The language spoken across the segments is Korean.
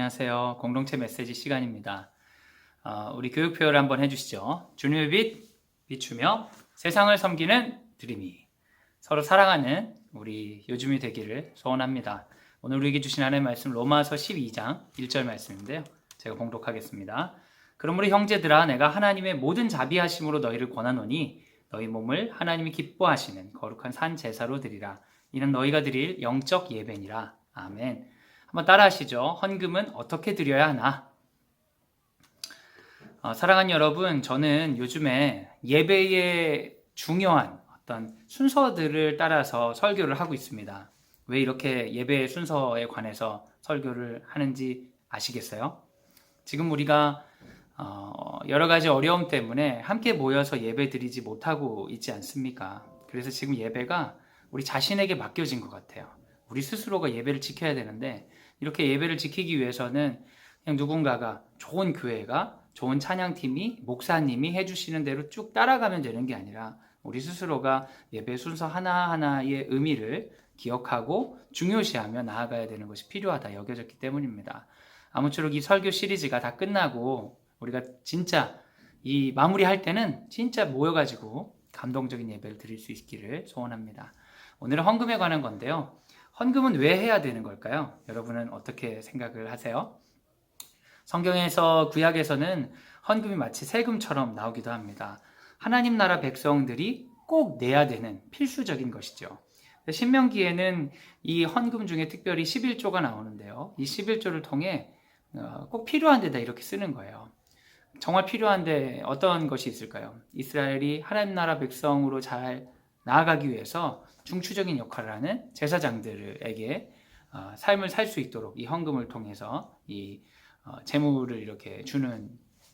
안녕하세요. 공동체 메시지 시간입니다. 우리 교육 표현을 한번 해주시죠. 주님의 빛 비추며 세상을 섬기는 드림이 서로 사랑하는 우리 요즘이 되기를 소원합니다. 오늘 우리에게 주신 하나님의 말씀 로마서 12장 1절 말씀인데요. 제가 봉독하겠습니다. 그러므로 형제들아 내가 하나님의 모든 자비하심으로 너희를 권하노니 너희 몸을 하나님이 기뻐하시는 거룩한 산 제사로 드리라. 이는 너희가 드릴 영적 예배니라. 아멘. 한번 따라 하시죠. 헌금은 어떻게 드려야 하나? 사랑하는 여러분, 저는 요즘에 예배의 중요한 어떤 순서들을 따라서 설교를 하고 있습니다. 왜 이렇게 예배의 순서에 관해서 설교를 하는지 아시겠어요? 지금 우리가 여러 가지 어려움 때문에 함께 모여서 예배 드리지 못하고 있지 않습니까? 그래서 지금 예배가 우리 자신에게 맡겨진 것 같아요. 우리 스스로가 예배를 지켜야 되는데 이렇게 예배를 지키기 위해서는 그냥 누군가가 좋은 교회가 좋은 찬양팀이 목사님이 해주시는 대로 쭉 따라가면 되는 게 아니라 우리 스스로가 예배 순서 하나하나의 의미를 기억하고 중요시하며 나아가야 되는 것이 필요하다 여겨졌기 때문입니다. 아무쪼록 이 설교 시리즈가 다 끝나고 우리가 진짜 이 마무리할 때는 진짜 모여가지고 감동적인 예배를 드릴 수 있기를 소원합니다. 오늘은 헌금에 관한 건데요. 헌금은 왜 해야 되는 걸까요? 여러분은 어떻게 생각을 하세요? 성경에서 구약에서는 헌금이 마치 세금처럼 나오기도 합니다. 하나님 나라 백성들이 꼭 내야 되는 필수적인 것이죠. 신명기에는 이 헌금 중에 특별히 11조가 나오는데요. 이 11조를 통해 꼭 필요한 데다 이렇게 쓰는 거예요. 정말 필요한데 어떤 것이 있을까요? 이스라엘이 하나님 나라 백성으로 잘 나아가기 위해서 중추적인 역할을 하는 제사장들에게 삶을 살 수 있도록 이 헌금을 통해서 이 재물을 이렇게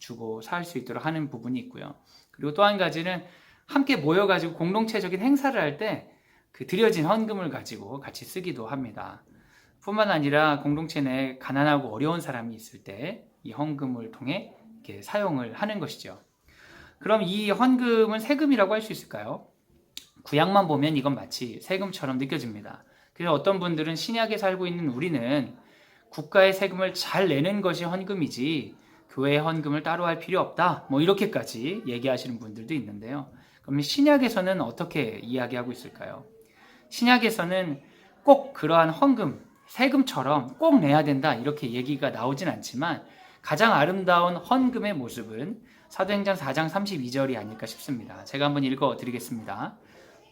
주고 살 수 있도록 하는 부분이 있고요. 그리고 또 한 가지는 함께 모여가지고 공동체적인 행사를 할 때 그 드려진 헌금을 가지고 같이 쓰기도 합니다. 뿐만 아니라 공동체 내에 가난하고 어려운 사람이 있을 때 이 헌금을 통해 이렇게 사용을 하는 것이죠. 그럼 이 헌금은 세금이라고 할 수 있을까요? 구약만 보면 이건 마치 세금처럼 느껴집니다. 그래서 어떤 분들은 신약에 살고 있는 우리는 국가의 세금을 잘 내는 것이 헌금이지 교회의 헌금을 따로 할 필요 없다. 이렇게까지 얘기하시는 분들도 있는데요. 그럼 신약에서는 어떻게 이야기하고 있을까요? 신약에서는 꼭 그러한 헌금, 세금처럼 꼭 내야 된다 이렇게 얘기가 나오진 않지만 가장 아름다운 헌금의 모습은 사도행전 4장 32절이 아닐까 싶습니다. 제가 한번 읽어드리겠습니다.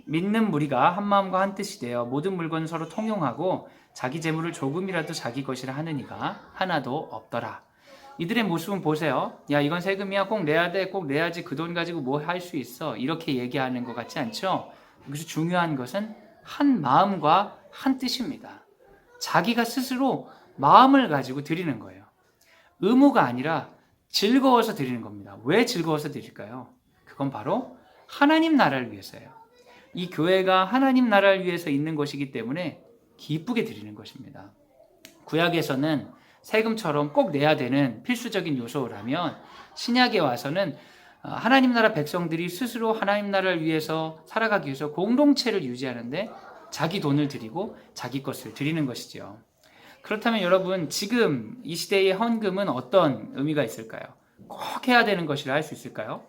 믿는 무리가 한 마음과 한 뜻이 되어 모든 물건 서로 통용하고 자기 재물을 조금이라도 자기 것이라 하는 이가 하나도 없더라. 이들의 모습은 보세요. 야 이건 세금이야 꼭 내야 돼 꼭 내야지 그 돈 가지고 뭐 할 수 있어 이렇게 얘기하는 것 같지 않죠? 여기서 중요한 것은 한 마음과 한 뜻입니다. 자기가 스스로 마음을 가지고 드리는 거예요. 의무가 아니라 즐거워서 드리는 겁니다. 왜 즐거워서 드릴까요? 그건 바로 하나님 나라를 위해서예요. 이 교회가 하나님 나라를 위해서 있는 것이기 때문에 기쁘게 드리는 것입니다. 구약에서는 세금처럼 꼭 내야 되는 필수적인 요소라면 신약에 와서는 하나님 나라 백성들이 스스로 하나님 나라를 위해서 살아가기 위해서 공동체를 유지하는데 자기 돈을 드리고 자기 것을 드리는 것이죠. 그렇다면 여러분 지금 이 시대의 헌금은 어떤 의미가 있을까요? 꼭 해야 되는 것이라 할 수 있을까요?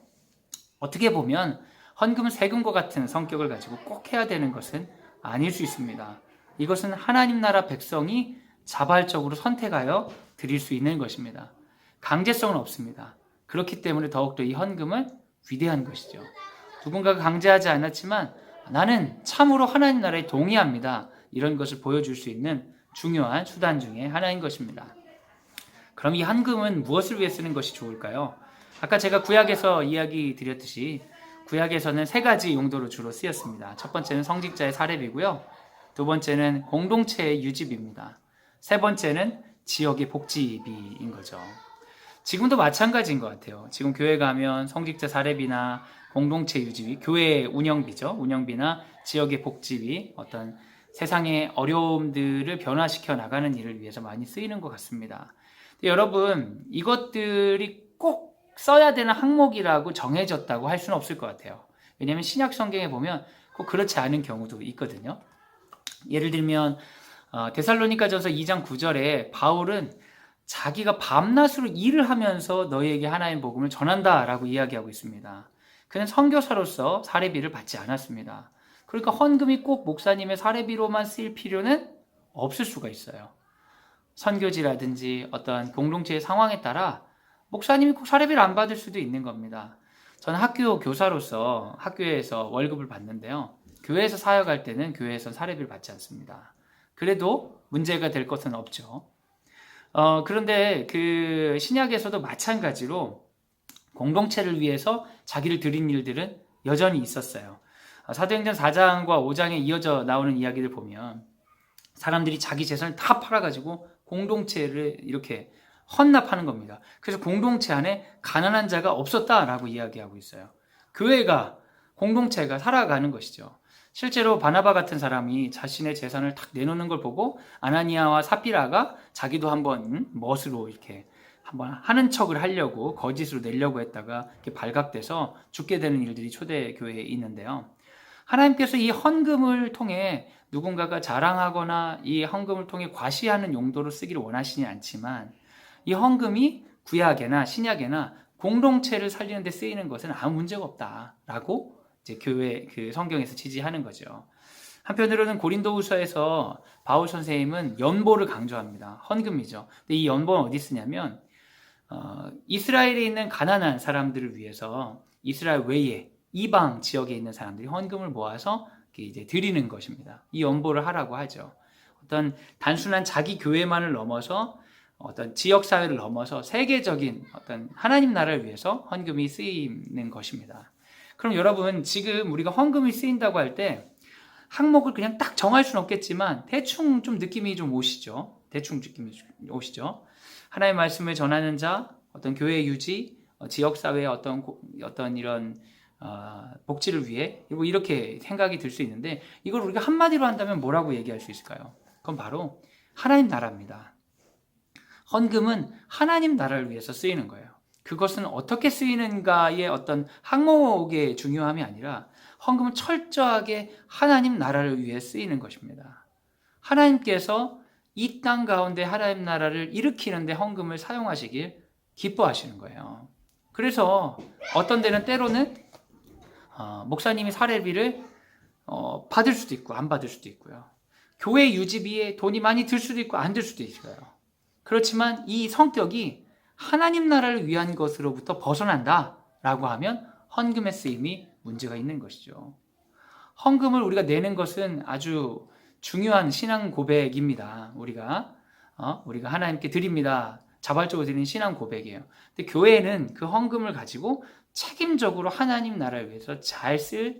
어떻게 보면 헌금은 세금과 같은 성격을 가지고 꼭 해야 되는 것은 아닐 수 있습니다. 이것은 하나님 나라 백성이 자발적으로 선택하여 드릴 수 있는 것입니다. 강제성은 없습니다. 그렇기 때문에 더욱더 이 헌금은 위대한 것이죠. 누군가가 강제하지 않았지만 나는 참으로 하나님 나라에 동의합니다. 이런 것을 보여줄 수 있는 중요한 수단 중에 하나인 것입니다. 그럼 이 헌금은 무엇을 위해 쓰는 것이 좋을까요? 아까 제가 구약에서 이야기 드렸듯이 구약에서는 세 가지 용도로 주로 쓰였습니다. 첫 번째는 성직자의 사렙이고요. 두 번째는 공동체의 유지비입니다. 세 번째는 지역의 복지비인 거죠. 지금도 마찬가지인 것 같아요. 지금 교회 가면 성직자 사렙이나 공동체 유지비, 교회의 운영비죠. 운영비나 지역의 복지비, 어떤 세상의 어려움들을 변화시켜 나가는 일을 위해서 많이 쓰이는 것 같습니다. 여러분, 이것들이 꼭 써야 되는 항목이라고 정해졌다고 할 수는 없을 것 같아요. 왜냐하면 신약 성경에 보면 꼭 그렇지 않은 경우도 있거든요. 예를 들면 데살로니가전서 2장 9절에 바울은 자기가 밤낮으로 일을 하면서 너희에게 하나님 복음을 전한다라고 이야기하고 있습니다. 그는 선교사로서 사례비를 받지 않았습니다. 그러니까 헌금이 꼭 목사님의 사례비로만 쓰일 필요는 없을 수가 있어요. 선교지라든지 어떤 공동체의 상황에 따라 목사님이 꼭 사례비를 안 받을 수도 있는 겁니다. 저는 학교 교사로서 학교에서 월급을 받는데요. 교회에서 사역할 때는 교회에서 사례비를 받지 않습니다. 그래도 문제가 될 것은 없죠. 그런데 그 신약에서도 마찬가지로 공동체를 위해서 자기를 드린 일들은 여전히 있었어요. 사도행전 4장과 5장에 이어져 나오는 이야기를 보면 사람들이 자기 재산을 다 팔아가지고 공동체를 이렇게 헌납하는 겁니다. 그래서 공동체 안에 가난한 자가 없었다라고 이야기하고 있어요. 교회가, 공동체가 살아가는 것이죠. 실제로 바나바 같은 사람이 자신의 재산을 탁 내놓는 걸 보고 아나니아와 삽비라가 자기도 한번 멋으로 이렇게 한번 하는 척을 하려고 거짓으로 내려고 했다가 이렇게 발각돼서 죽게 되는 일들이 초대교회에 있는데요. 하나님께서 이 헌금을 통해 누군가가 자랑하거나 이 헌금을 통해 과시하는 용도로 쓰기를 원하시지 않지만 이 헌금이 구약에나 신약에나 공동체를 살리는 데 쓰이는 것은 아무 문제가 없다라고 이제 교회 그 성경에서 지지하는 거죠. 한편으로는 고린도후서에서 바울 선생님은 연보를 강조합니다. 헌금이죠. 근데 이 연보는 어디 쓰냐면 이스라엘에 있는 가난한 사람들을 위해서 이스라엘 외에 이방 지역에 있는 사람들이 헌금을 모아서 이제 드리는 것입니다. 이 연보를 하라고 하죠. 어떤 단순한 자기 교회만을 넘어서 어떤 지역 사회를 넘어서 세계적인 어떤 하나님 나라를 위해서 헌금이 쓰이는 것입니다. 그럼 여러분, 지금 우리가 헌금이 쓰인다고 할 때 항목을 그냥 딱 정할 수는 없겠지만 대충 좀 느낌이 좀 오시죠? 대충 느낌이 오시죠? 하나님의 말씀을 전하는 자, 어떤 교회 유지, 지역 사회의 어떤 이런 복지를 위해 이렇게 생각이 들 수 있는데 이걸 우리가 한마디로 한다면 뭐라고 얘기할 수 있을까요? 그건 바로 하나님 나라입니다. 헌금은 하나님 나라를 위해서 쓰이는 거예요. 그것은 어떻게 쓰이는가의 어떤 항목의 중요함이 아니라 헌금은 철저하게 하나님 나라를 위해 쓰이는 것입니다. 하나님께서 이 땅 가운데 하나님 나라를 일으키는데 헌금을 사용하시길 기뻐하시는 거예요. 그래서 어떤 데는 때로는 목사님이 사례비를 받을 수도 있고 안 받을 수도 있고요. 교회 유지비에 돈이 많이 들 수도 있고 안 들 수도 있어요. 그렇지만 이 성격이 하나님 나라를 위한 것으로부터 벗어난다라고 하면 헌금의 쓰임이 문제가 있는 것이죠. 헌금을 우리가 내는 것은 아주 중요한 신앙 고백입니다. 우리가 하나님께 드립니다. 자발적으로 드리는 신앙 고백이에요. 근데 교회는 그 헌금을 가지고 책임적으로 하나님 나라를 위해서 잘 쓸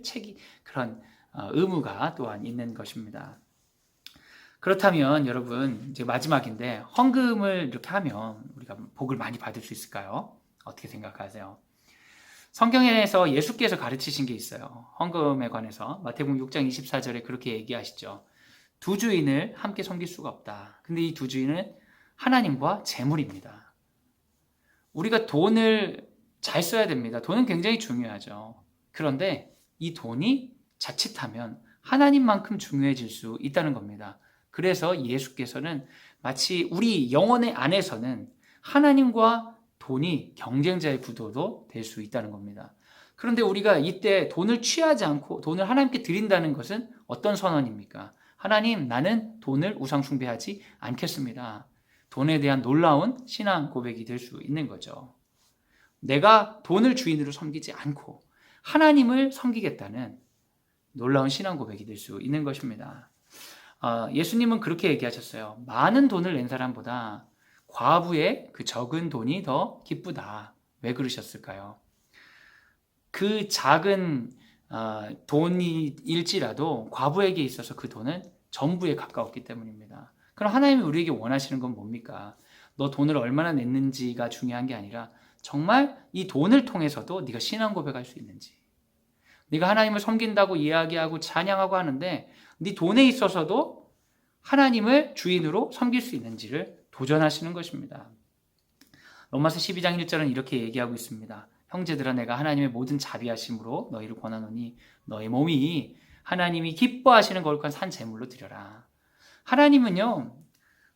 그런 의무가 또한 있는 것입니다. 그렇다면 여러분, 이제 마지막인데 헌금을 이렇게 하면 우리가 복을 많이 받을 수 있을까요? 어떻게 생각하세요? 성경에서 예수께서 가르치신 게 있어요. 헌금에 관해서 마태복음 6장 24절에 그렇게 얘기하시죠. 두 주인을 함께 섬길 수가 없다. 근데 이 두 주인은 하나님과 재물입니다. 우리가 돈을 잘 써야 됩니다. 돈은 굉장히 중요하죠. 그런데 이 돈이 자칫하면 하나님만큼 중요해질 수 있다는 겁니다. 그래서 예수께서는 마치 우리 영혼의 안에서는 하나님과 돈이 경쟁자의 구도도 될 수 있다는 겁니다. 그런데 우리가 이때 돈을 취하지 않고 돈을 하나님께 드린다는 것은 어떤 선언입니까? 하나님, 나는 돈을 우상 숭배하지 않겠습니다. 돈에 대한 놀라운 신앙 고백이 될 수 있는 거죠. 내가 돈을 주인으로 섬기지 않고 하나님을 섬기겠다는 놀라운 신앙 고백이 될 수 있는 것입니다. 예수님은 그렇게 얘기하셨어요. 많은 돈을 낸 사람보다 과부의 그 적은 돈이 더 기쁘다. 왜 그러셨을까요? 그 작은 돈일지라도 과부에게 있어서 그 돈은 전부에 가까웠기 때문입니다. 그럼 하나님이 우리에게 원하시는 건 뭡니까? 너 돈을 얼마나 냈는지가 중요한 게 아니라 정말 이 돈을 통해서도 네가 신앙 고백할 수 있는지, 네가 하나님을 섬긴다고 이야기하고 찬양하고 하는데 네 돈에 있어서도 하나님을 주인으로 섬길 수 있는지를 도전하시는 것입니다. 로마서 12장 1절은 이렇게 얘기하고 있습니다. 형제들아, 내가 하나님의 모든 자비하심으로 너희를 권하노니 너희 몸이 하나님이 기뻐하시는 거룩한 산 제물로 드려라. 하나님은요,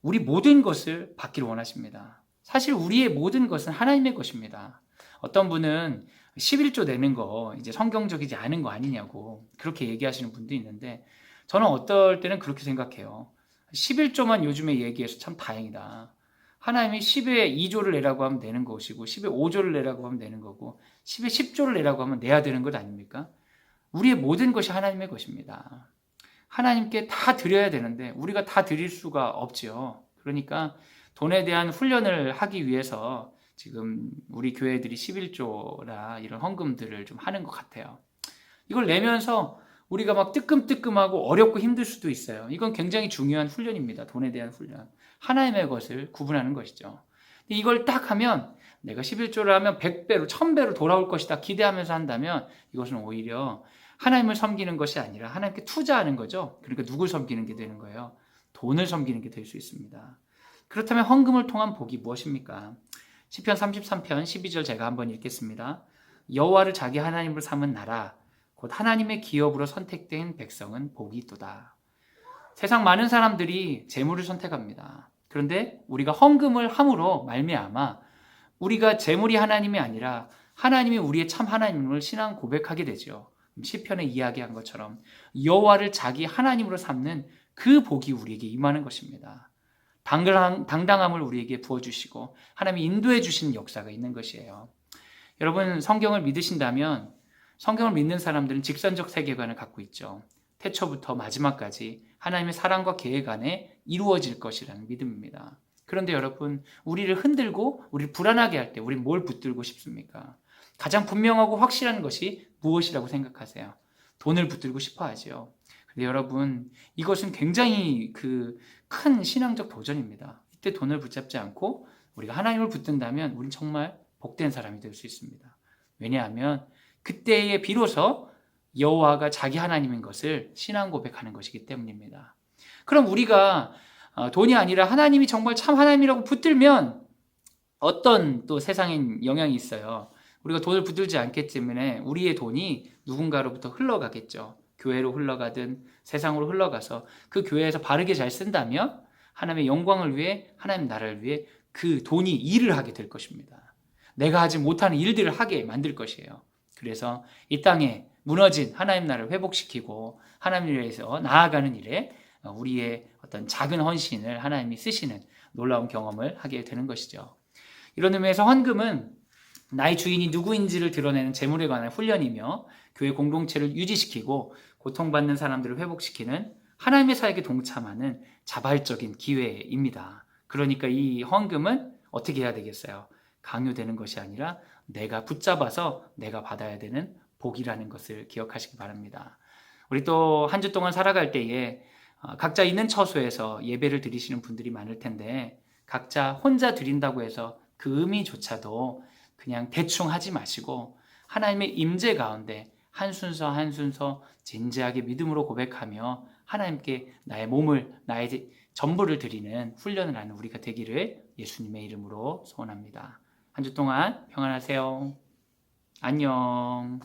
우리 모든 것을 받기를 원하십니다. 사실 우리의 모든 것은 하나님의 것입니다. 어떤 분은 11조 내는 거 이제 성경적이지 않은 거 아니냐고 그렇게 얘기하시는 분도 있는데, 저는 어떨 때는 그렇게 생각해요. 11조만 요즘에 얘기해서 참 다행이다. 하나님이 10에 2조를 내라고 하면 내는 것이고 10에 5조를 내라고 하면 내는 거고 10에 10조를 내라고 하면 내야 되는 것 아닙니까? 우리의 모든 것이 하나님의 것입니다. 하나님께 다 드려야 되는데 우리가 다 드릴 수가 없지요. 그러니까 돈에 대한 훈련을 하기 위해서 지금 우리 교회들이 11조나 이런 헌금들을 좀 하는 것 같아요. 이걸 내면서 우리가 막 뜨끔뜨끔하고 어렵고 힘들 수도 있어요. 이건 굉장히 중요한 훈련입니다. 돈에 대한 훈련. 하나님의 것을 구분하는 것이죠. 이걸 딱 하면 내가 11조를 하면 100배로 1000배로 돌아올 것이다 기대하면서 한다면 이것은 오히려 하나님을 섬기는 것이 아니라 하나님께 투자하는 거죠. 그러니까 누굴 섬기는 게 되는 거예요? 돈을 섬기는 게 될 수 있습니다. 그렇다면 헌금을 통한 복이 무엇입니까? 시편 33편 12절 제가 한번 읽겠습니다. 여호와를 자기 하나님으로 삼은 나라 곧 하나님의 기업으로 선택된 백성은 복이 있도다. 세상 많은 사람들이 재물을 선택합니다. 그런데 우리가 헌금을 함으로 말미암아 우리가 재물이 하나님이 아니라 하나님이 우리의 참 하나님을 신앙 고백하게 되죠. 시편에 이야기한 것처럼 여호와를 자기 하나님으로 삼는 그 복이 우리에게 임하는 것입니다. 당당함을 우리에게 부어주시고 하나님이 인도해 주시는 역사가 있는 것이에요. 여러분, 성경을 믿으신다면 성경을 믿는 사람들은 직선적 세계관을 갖고 있죠. 태초부터 마지막까지 하나님의 사랑과 계획 안에 이루어질 것이라는 믿음입니다. 그런데 여러분, 우리를 흔들고 우리를 불안하게 할 때 우리는 뭘 붙들고 싶습니까? 가장 분명하고 확실한 것이 무엇이라고 생각하세요? 돈을 붙들고 싶어 하죠. 근데 여러분, 이것은 굉장히 큰 신앙적 도전입니다. 이때 돈을 붙잡지 않고 우리가 하나님을 붙든다면 우린 정말 복된 사람이 될 수 있습니다. 왜냐하면 그때에 비로소 여호와가 자기 하나님인 것을 신앙 고백하는 것이기 때문입니다. 그럼 우리가 돈이 아니라 하나님이 정말 참 하나님이라고 붙들면 어떤 또 세상엔 영향이 있어요. 우리가 돈을 붙들지 않기 때문에 우리의 돈이 누군가로부터 흘러가겠죠. 교회로 흘러가든 세상으로 흘러가서 그 교회에서 바르게 잘 쓴다면 하나님의 영광을 위해, 하나님 나라를 위해 그 돈이 일을 하게 될 것입니다. 내가 하지 못하는 일들을 하게 만들 것이에요. 그래서 이 땅에 무너진 하나님 나라를 회복시키고 하나님을 위해서 나아가는 일에 우리의 어떤 작은 헌신을 하나님이 쓰시는 놀라운 경험을 하게 되는 것이죠. 이런 의미에서 헌금은 나의 주인이 누구인지를 드러내는 재물에 관한 훈련이며 교회 공동체를 유지시키고 고통받는 사람들을 회복시키는 하나님의 사역에 동참하는 자발적인 기회입니다. 그러니까 이 헌금은 어떻게 해야 되겠어요? 강요되는 것이 아니라 내가 붙잡아서 내가 받아야 되는 복이라는 것을 기억하시기 바랍니다. 우리 또 한 주 동안 살아갈 때에 각자 있는 처소에서 예배를 드리시는 분들이 많을 텐데 각자 혼자 드린다고 해서 그 의미조차도 그냥 대충 하지 마시고 하나님의 임재 가운데 한 순서 한 순서 진지하게 믿음으로 고백하며 하나님께 나의 몸을, 나의 전부를 드리는 훈련을 하는 우리가 되기를 예수님의 이름으로 소원합니다. 한 주 동안 평안하세요. 안녕.